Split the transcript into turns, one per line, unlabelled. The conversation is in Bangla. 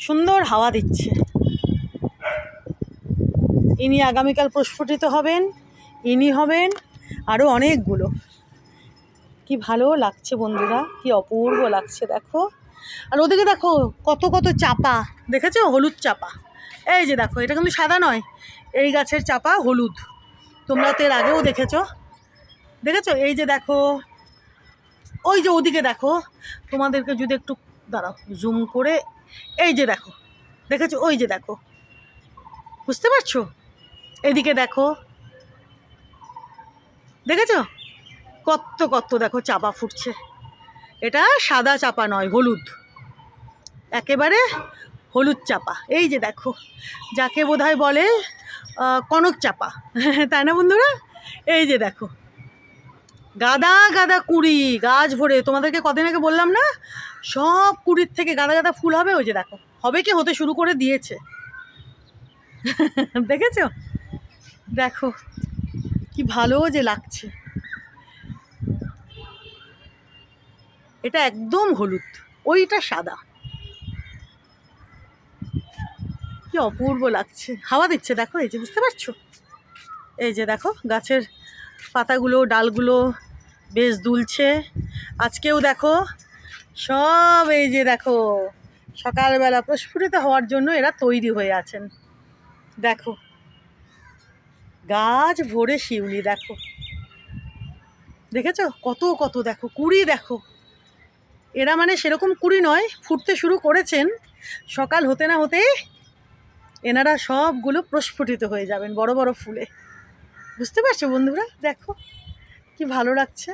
সুন্দর হাওয়া দিচ্ছে। ইনি আগামীকাল প্রস্ফুটিত হবেন, ইনি হবেন আরও অনেকগুলো। কি ভালো লাগছে বন্ধুরা, কি অপূর্ব লাগছে দেখো। আর ওদিকে দেখো কত কত চাপা, দেখেছো? হলুদ চাপা। এই যে দেখো, এটা কিন্তু সাদা নয়, এই গাছের চাপা হলুদ। তোমরা তো এর আগেও দেখেছো। এই যে দেখো, ওই যে ওদিকে দেখো, তোমাদেরকে যদি একটু দাঁড়াও জুম করে, এই যে দেখো, দেখেছো? ওই যে দেখো, বুঝতে পারছো? এদিকে দেখো, দেখেছো? কত কত দেখো চাপা ফুটছে। এটা সাদা চাপা নয়, হলুদ, একেবারে হলুদ চাপা। এই যে দেখো, যাকে বোধহয় বলে কনক চাপা, তাই না বন্ধুরা? এই যে দেখো, গাদা গাদা কুড়ি, গাছ ভরে। তোমাদেরকে কদিন আগে বললাম না, সব কুড়ির থেকে গাদা গাদা ফুল হবে। ওই যে দেখো, হবে কি হতে শুরু করে দিয়েছে। দেখেছো? দেখো কি ভালো যে লাগছে। এটা একদম হলুদ, ওইটা সাদা। কি অপূর্ব লাগছে, হাওয়া দিচ্ছে দেখো। এই যে বুঝতে পারছো? এই যে দেখো গাছের পাতাগুলো, ডালগুলো বেশ দুলছে। আজকেও দেখো সব, এই যে দেখো, সকালবেলা প্রস্ফুটিত হওয়ার জন্য এরা তৈরি হয়ে আছেন। দেখো গাছ ভরে শিউলি, দেখো, দেখেছো? কত কত দেখো কুড়ি, দেখো। এরা মানে সেরকম কুড়ি নয়, ফুটতে শুরু করেছেন। সকাল হতে না হতেই এনারা সবগুলো প্রস্ফুটিত হয়ে যাবেন বড় বড় ফুলে। বুঝতে পারছো বন্ধুরা? দেখো কি ভালো লাগছে।